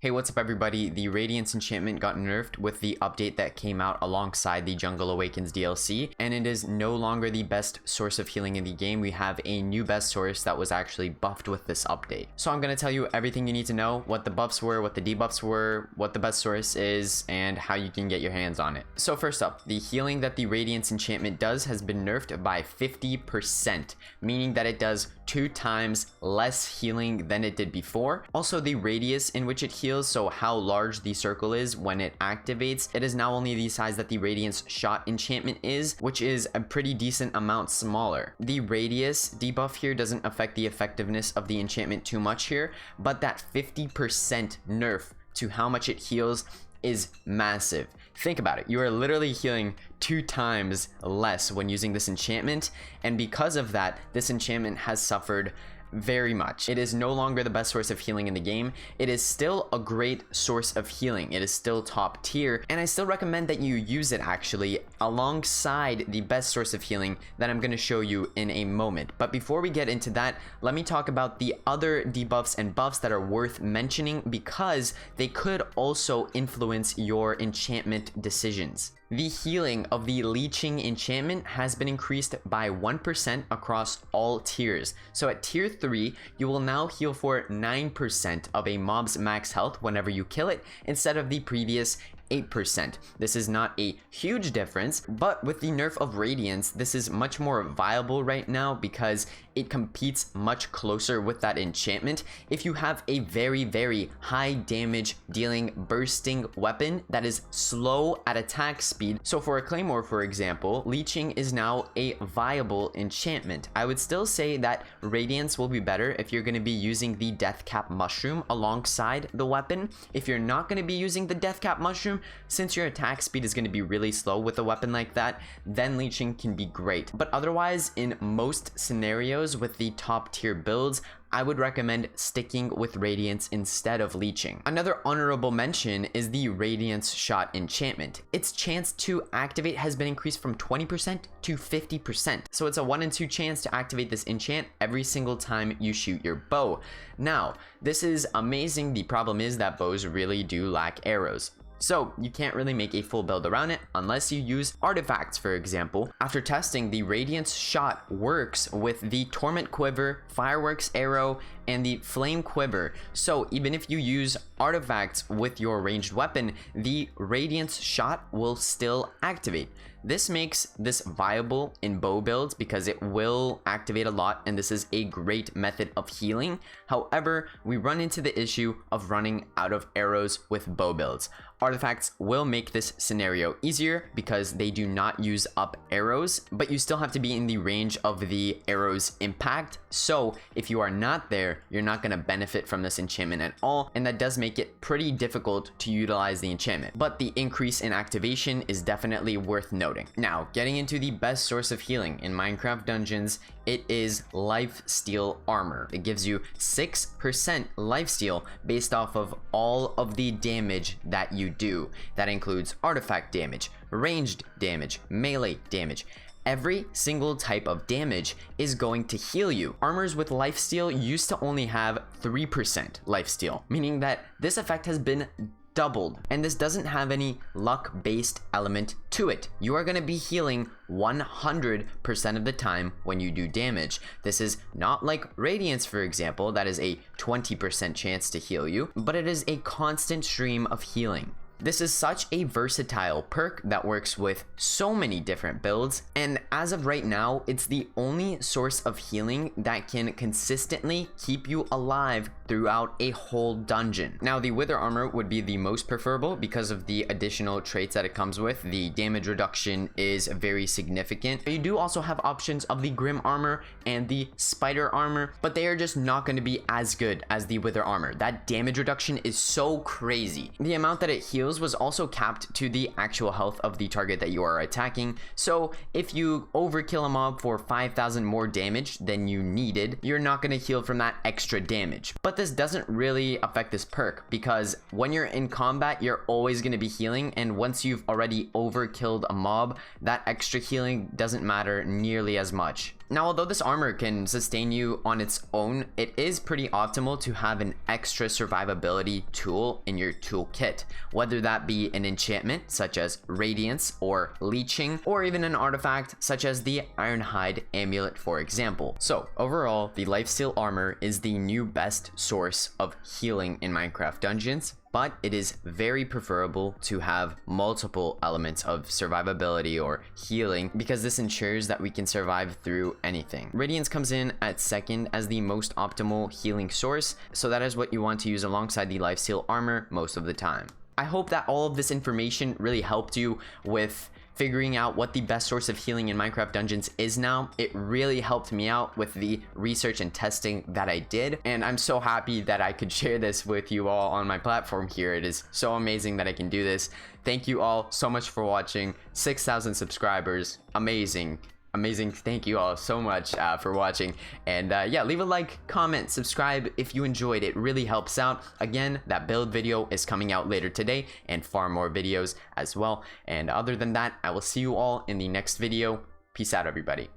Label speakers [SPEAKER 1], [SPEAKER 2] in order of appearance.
[SPEAKER 1] Hey, what's up everybody? The Radiance enchantment got nerfed with the update that came out alongside the Jungle Awakens DLC, and it is no longer the best source of healing in the game. We have a new best source that was actually buffed with this update. So I'm going to tell you everything you need to know, what the buffs were, what the debuffs were, what the best source is, and how you can get your hands on it. So first up, the healing that the Radiance enchantment does has been nerfed by 50%, meaning that it does 2 times less healing than it did before. Also, the radius in which it heals, so how large the circle is when it activates, it is now only the size that the Radiance Shot enchantment is, which is a pretty decent amount smaller. The radius debuff here doesn't affect the effectiveness of the enchantment too much here, but that 50% nerf to how much it heals is massive. Think about it. You are literally healing 2 times less when using this enchantment, and because of that, this enchantment has suffered very much. It is no longer the best source of healing in the game. It is still a great source of healing. It is still top tier, and I still recommend that you use it actually alongside the best source of healing that I'm going to show you in a moment. But before we get into that, let me talk about the other debuffs and buffs that are worth mentioning because they could also influence your enchantment decisions. The healing of the Leeching enchantment has been increased by 1% across all tiers. So at tier 3, you will now heal for 9% of a mob's max health whenever you kill it, instead of the previous 8%. This is not a huge difference, but with the nerf of Radiance, this is much more viable right now because it competes much closer with that enchantment. If you have a very high damage dealing bursting weapon that is slow at attack speed, so for a claymore for example, Leeching is now a viable enchantment. I would still say that Radiance will be better if you're going to be using the Death Cap Mushroom alongside the weapon. If you're not going to be using the Death Cap Mushroom, since your attack speed is going to be really slow with a weapon like that, then Leeching can be great. But otherwise, in most scenarios with the top tier builds, I would recommend sticking with Radiance instead of Leeching. Another honorable mention is the Radiance Shot enchantment. Its chance to activate has been increased from 20% to 50%. So it's a 1 in 2 chance to activate this enchant every single time you shoot your bow. Now, this is amazing. The problem is that bows really do lack arrows. So you can't really make a full build around it unless you use artifacts, for example. After testing, the Radiance Shot works with the Torment Quiver, Fireworks Arrow, and the Flame Quiver. So even if you use artifacts with your ranged weapon, the Radiance Shot will still activate. This makes this viable in bow builds because it will activate a lot, and this is a great method of healing. However, we run into the issue of running out of arrows with bow builds. Artifacts will make this scenario easier because they do not use up arrows, but you still have to be in the range of the arrow's impact. So if you are not there, you're not going to benefit from this enchantment at all, and that does make it pretty difficult to utilize the enchantment. But the increase in activation is definitely worth noting. Now, getting into the best source of healing in Minecraft dungeons, it is lifesteal armor. It gives you 6% lifesteal based off of all of the damage that you do. That includes artifact damage, ranged damage, melee damage. Every single type of damage is going to heal you. Armors with lifesteal used to only have 3% lifesteal, meaning that this effect has been doubled, and this doesn't have any luck based element to it. You are going to be healing 100% of the time when you do damage. This is not like Radiance, for example, that is a 20% chance to heal you, but it is a constant stream of healing. This is such a versatile perk that works with so many different builds, and as of right now, it's the only source of healing that can consistently keep you alive throughout a whole dungeon. Now, the Wither armor would be the most preferable because of the additional traits that it comes with. The damage reduction is very significant. You do also have options of the Grim armor and the Spider armor, but they are just not going to be as good as the Wither armor. That damage reduction is so crazy. The amount that it heals was also capped to the actual health of the target that you are attacking. So if you overkill a mob for 5,000 more damage than you needed, you're not going to heal from that extra damage. But this doesn't really affect this perk because when you're in combat, you're always going to be healing, and once you've already overkilled a mob, that extra healing doesn't matter nearly as much. Now, although this armor can sustain you on its own, it is pretty optimal to have an extra survivability tool in your toolkit, whether that be an enchantment such as Radiance or Leeching, or even an artifact such as the Ironhide Amulet, for example. So overall, the Lifesteal armor is the new best source of healing in Minecraft Dungeons, but it is very preferable to have multiple elements of survivability or healing because this ensures that we can survive through anything. Radiance comes in at second as the most optimal healing source, so that is what you want to use alongside the Lifesteal armor most of the time. I hope that all of this information really helped you with figuring out what the best source of healing in Minecraft Dungeons is now. It really helped me out with the research and testing that I did, and I'm so happy that I could share this with you all on my platform here. It is so amazing that I can do this. Thank you all so much for watching. 6,000 subscribers, amazing. Thank you all so much for watching, and yeah, leave a like, comment, subscribe if you enjoyed. It really helps out. Again, that build video is coming out later today, and far more videos as well. And other than that, I will see you all in the next video. Peace out, everybody.